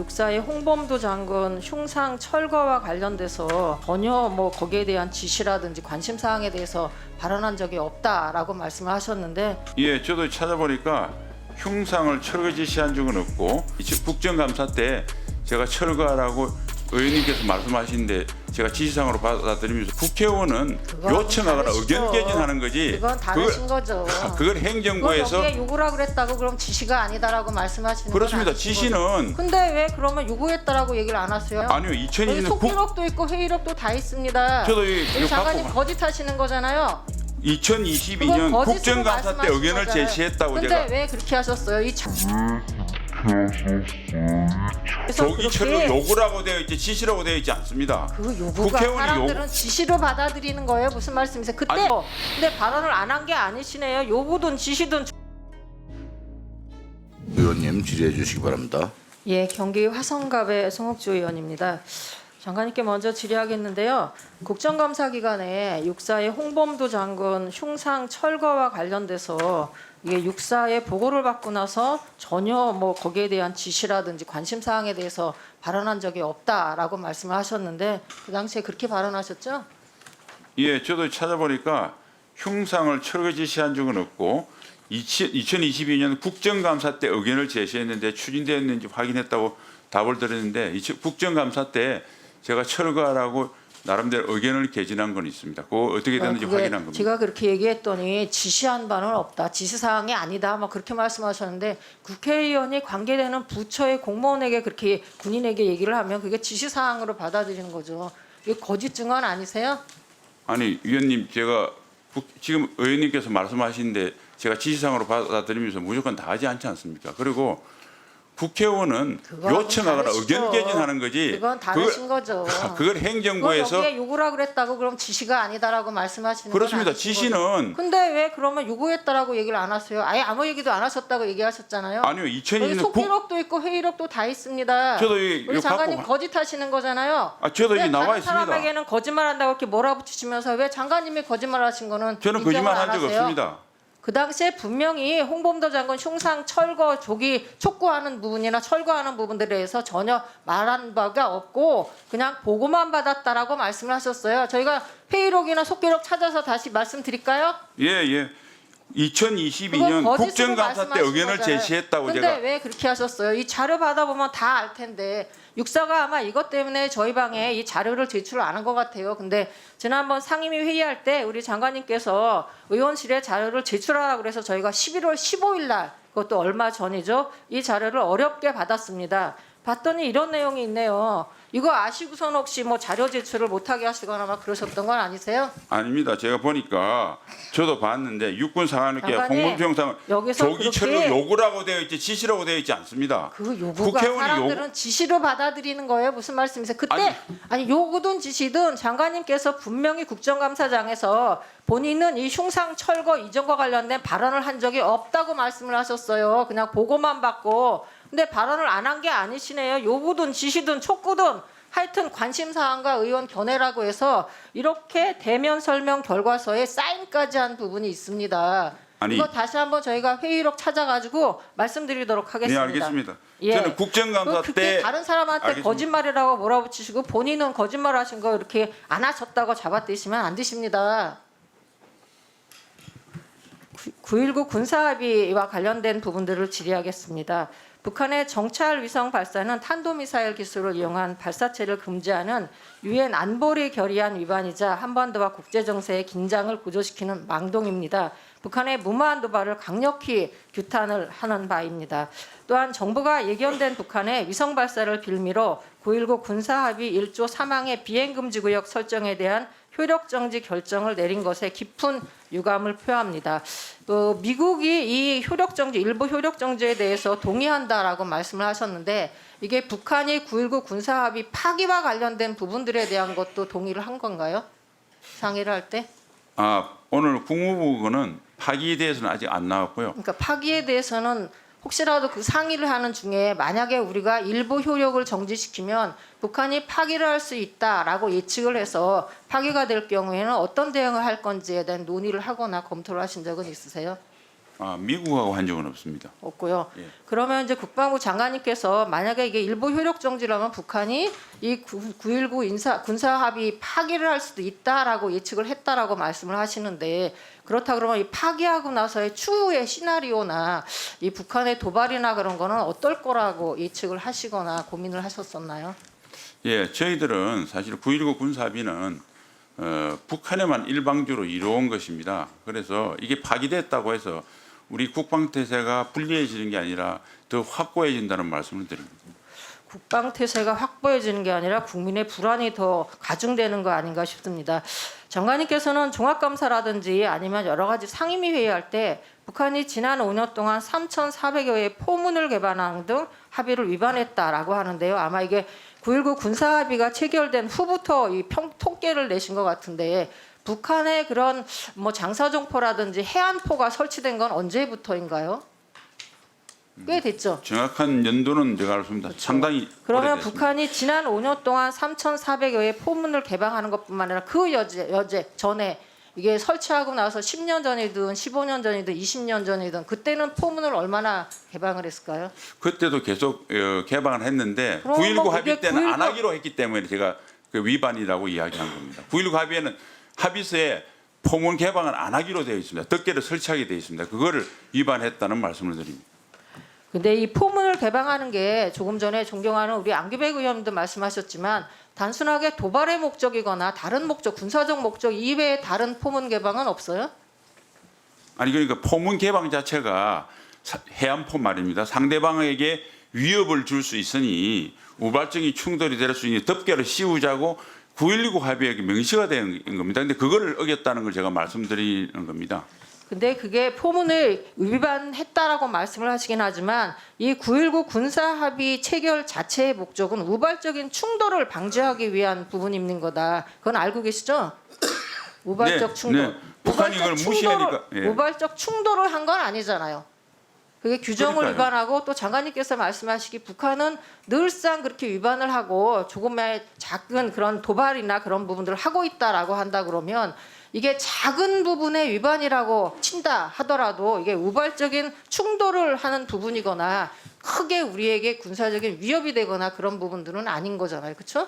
육사의 홍범도 장군 흉상 철거와 관련돼서 전혀 거기에 대한 지시라든지 관심 사항에 대해서 발언한 적이 없다라고 말씀을 하셨는데, 예, 저도 찾아보니까 흉상을 철거 지시한 적은 없고 국정감사 때 제가 철거하라고 의원님께서 말씀하시는데 제가 지시사항으로 받아들이면서 국회의원은 그건 요청하거나 다르시죠. 의견 개진하는 거지. 그건 다르신 거죠. 그걸 행정부에서 여기에 요구라 그랬다고 그럼 지시가 아니다라고 말씀하시는 건 그렇습니다. 아니신 지시는 거죠. 근데 왜 그러면 요구했다라고 얘기를 안 하세요? 아니요. 여기 2020년 속기록도 있고 회의록도 다 있습니다. 저도 우리 장관님 갖고 거짓하시는 거잖아요. 2022년 그건 거짓으로 국정감사 때 말씀하신 의견을 거잖아요. 제시했다고 근데 제가 왜 그렇게 하셨어요? 조기 철거 요구라고 되어 있지 지시라고 되어 있지 않습니다. 그 요구가 사람들은 지시로 받아들이는 거예요. 무슨 말씀이세요? 그때 아니. 근데 발언을 안 한 게 아니시네요. 요구든 지시든. 의원님 질의해 주시기 바랍니다. 예, 경기 화성갑의 송옥주 의원입니다. 장관님께 먼저 질의하겠는데요. 국정감사 기간에 육사의 홍범도 장군 흉상 철거와 관련돼서 이게 육사의 보고를 받고 나서 전혀 거기에 대한 지시라든지 관심 사항에 대해서 발언한 적이 없다라고 말씀을 하셨는데 그 당시에 그렇게 발언하셨죠? 예, 저도 찾아보니까 흉상을 철거 지시한 적은 없고 2022년 국정감사 때 의견을 제시했는데 추진되었는지 확인했다고 답을 드렸는데 국정감사 때 제가 철거하라고 나름대로 의견을 개진한 건 있습니다. 그거 어떻게 됐는지 확인한 겁니다. 제가 그렇게 얘기했더니 지시한 바는 없다. 지시사항이 아니다. 그렇게 말씀하셨는데 국회의원이 관계되는 부처의 공무원에게 그렇게 군인에게 얘기를 하면 그게 지시사항으로 받아들이는 거죠. 이거 거짓 증언 아니세요? 아니 위원님 제가 지금 의원님께서 말씀하시는데 제가 지시사항으로 받아들이면서 무조건 다 하지 않지 않습니까? 그리고 국회의원은 요청하거나 의견 개진하는 거지. 그건 다르신 거죠. 그걸 행정부에서 여기에 요구라 그랬다고 그럼 지시가 아니다라고 말씀하시는 건 그렇습니다. 아니신 지시는 거죠. 근데 왜 그러면 요구했다라고 얘기를 안 하세요? 아예 아무 얘기도 안 하셨다고 얘기하셨잖아요. 아니요. 여기 2020년 속기록도 있고 회의록도 다 있습니다. 저도 우리 장관님 거짓하시는 거잖아요. 저도 왜 여기 나와 다른 있습니다. 사람에게는 거짓말한다고 이렇게 몰아붙이시면서 왜 장관님이 거짓말하신 거는 저는 인정을 거짓말한 안 적 하세요? 없습니다. 그 당시에 분명히 홍범도 장군 흉상 철거 조기 촉구하는 부분이나 철거하는 부분들에 대해서 전혀 말한 바가 없고 그냥 보고만 받았다라고 말씀을 하셨어요. 저희가 회의록이나 속기록 찾아서 다시 말씀드릴까요? 예. 그건 2022년 거짓으로 국정감사 때 말씀하신 의견을 거잖아요. 제시했다고 근데 제가 왜 그렇게 하셨어요? 이 자료 받아보면 다 알 텐데 육사가 아마 이것 때문에 저희 방에 이 자료를 제출 안 한 것 같아요. 근데 지난번 상임위 회의할 때 우리 장관님께서 의원실에 자료를 제출하라고 그래서 저희가 11월 15일 날 그것도 얼마 전이죠. 이 자료를 어렵게 받았습니다. 봤더니 이런 내용이 있네요. 이거 아시고선 혹시 자료 제출을 못하게 하시거나 그러셨던 건 아니세요? 아닙니다. 제가 보니까 저도 봤는데 육군 상하님께 장관님, 공범평상 여기서 조기 철거 그렇게 요구라고 되어 있지 지시라고 되어 있지 않습니다. 그 요구가 국회의원이 사람들은 지시로 받아들이는 거예요. 무슨 말씀이세요? 그때 아니 요구든 지시든 장관님께서 분명히 국정감사장에서 본인은 이 흉상 철거 이전과 관련된 발언을 한 적이 없다고 말씀을 하셨어요. 그냥 보고만 받고. 근데 발언을 안 한 게 아니시네요. 요구든 지시든 촉구든 하여튼 관심사항과 의원 견해라고 해서 이렇게 대면 설명 결과서에 사인까지 한 부분이 있습니다. 이거 다시 한번 저희가 회의록 찾아가지고 말씀드리도록 하겠습니다. 네, 알겠습니다. 예. 저는 국정감사 그렇게 때 다른 사람한테 알겠습니다. 거짓말이라고 몰아붙이시고 본인은 거짓말하신 거 이렇게 안 하셨다고 잡아떼시면 안 되십니다. 9.19 군사합의와 관련된 부분들을 질의하겠습니다. 북한의 정찰 위성 발사는 탄도미사일 기술을 이용한 발사체를 금지하는 유엔 안보리 결의안 위반이자 한반도와 국제정세의 긴장을 고조시키는 망동입니다. 북한의 무모한 도발을 강력히 규탄을 하는 바입니다. 또한 정부가 예견된 북한의 위성 발사를 빌미로 9.19 군사합의 1조 3항의 비행금지구역 설정에 대한 효력정지 결정을 내린 것에 깊은 유감을 표합니다. 미국이 이 효력정지, 일부 효력정지에 대해서 동의한다라고 말씀을 하셨는데 이게 북한이 9.19 군사합의 파기와 관련된 부분들에 대한 것도 동의를 한 건가요? 상의를 할 때? 오늘 국무부는 파기에 대해서는 아직 안 나왔고요. 그러니까 파기에 대해서는 혹시라도 그 상의를 하는 중에 만약에 우리가 일부 효력을 정지시키면 북한이 파기를 할 수 있다라고 예측을 해서 파기가 될 경우에는 어떤 대응을 할 건지에 대한 논의를 하거나 검토를 하신 적은 있으세요? 미국하고 한 적은 없습니다. 없고요. 예. 그러면 이제 국방부 장관님께서 만약에 이게 일부 효력 정지라면 북한이 이 9.19 군사 합의 파기를 할 수도 있다라고 예측을 했다라고 말씀을 하시는데 그렇다 그러면 이 파기하고 나서의 추후의 시나리오나 이 북한의 도발이나 그런 거는 어떨 거라고 예측을 하시거나 고민을 하셨었나요? 예, 저희들은 사실 9.19 군사 합의는 북한에만 일방적으로 이루어온 것입니다. 그래서 이게 파기됐다고 해서 우리 국방 태세가 불리해지는 게 아니라 더 확고해진다는 말씀을 드립니다. 국방 태세가 확보해지는 게 아니라 국민의 불안이 더 가중되는 거 아닌가 싶습니다. 장관님께서는 종합감사라든지 아니면 여러 가지 상임위 회의할 때 북한이 지난 5년 동안 3,400여 개의 포문을 개방한 등 합의를 위반했다라고 하는데요. 아마 이게 9.19 군사 합의가 체결된 후부터 이 통계를 내신 것 같은데 북한의 그런 뭐 장사정포라든지 해안포가 설치된 건 언제부터인가요? 꽤 됐죠. 정확한 연도는 제가 알습니다. 상당히 그러면 오래됐습니다. 북한이 지난 5년 동안 3,400여 개의 포문을 개방하는 것뿐만 아니라 그 여제 전에 이게 설치하고 나서 10년 전이든 15년 전이든 20년 전이든 그때는 포문을 얼마나 개방을 했을까요? 그때도 계속 개방을 했는데 그럼 9.19 뭐 합의 그게 때는 안 9.19 하기로 했기 때문에 제가 그 위반이라고 이야기한 겁니다. 9.19 합의에는 합의서에 포문 개방을 안 하기로 되어 있습니다. 덮개를 설치하게 되어 있습니다. 그거를 위반했다는 말씀을 드립니다. 근데 이 포문을 개방하는 게 조금 전에 존경하는 우리 안규백 의원님도 말씀하셨지만 단순하게 도발의 목적이거나 다른 목적, 군사적 목적 이외에 다른 포문 개방은 없어요? 아니 그러니까 포문 개방 자체가 해안포 말입니다. 상대방에게 위협을 줄 수 있으니 우발적인 충돌이 될 수 있는 덮개를 씌우자고 9.19 합의에 명시가 된 겁니다. 근데 그거를 어겼다는 걸 제가 말씀드리는 겁니다. 근데 그게 포문을 위반했다라고 말씀을 하시긴 하지만 이 9.19 군사 합의 체결 자체의 목적은 우발적인 충돌을 방지하기 위한 부분이 있는 거다. 그건 알고 계시죠? 우발적 네, 충돌. 네. 북한이 이걸 무시하니까, 예. 우발적 충돌을 한 건 아니잖아요. 그게 규정을 그러니까요. 위반하고 또 장관님께서 말씀하시기 북한은 늘상 그렇게 위반을 하고 조금의 작은 그런 도발이나 그런 부분들을 하고 있다라고 한다 그러면 이게 작은 부분의 위반이라고 친다 하더라도 이게 우발적인 충돌을 하는 부분이거나 크게 우리에게 군사적인 위협이 되거나 그런 부분들은 아닌 거잖아요. 그렇죠?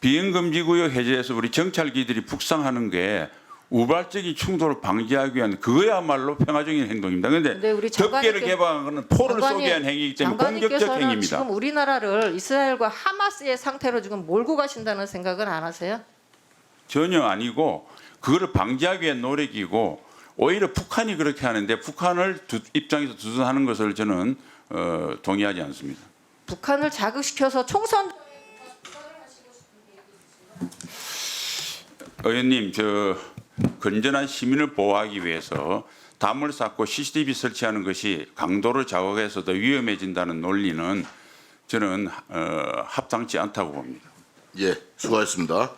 비행금지구역 해제에서 우리 정찰기들이 북상하는 게 우발적인 충돌을 방지하기 위한 그거야말로 평화적인 행동입니다. 그런데 우리 덮개를 개방한 것은 포를 쏘게 한 행위이기 때문에 공격적 장관님께서는 행위입니다. 지금 우리나라를 이스라엘과 하마스의 상태로 지금 몰고 가신다는 생각은 안 하세요? 전혀 아니고 그거를 방지하기 위한 노력이고 오히려 북한이 그렇게 하는데 북한을 입장에서 두둔하는 것을 저는 동의하지 않습니다. 북한을 자극시켜서 총선 의원님, 저 건전한 시민을 보호하기 위해서 담을 쌓고 CCTV 설치하는 것이 강도를 자극해서 더 위험해진다는 논리는 저는 합당치 않다고 봅니다. 예, 수고하셨습니다.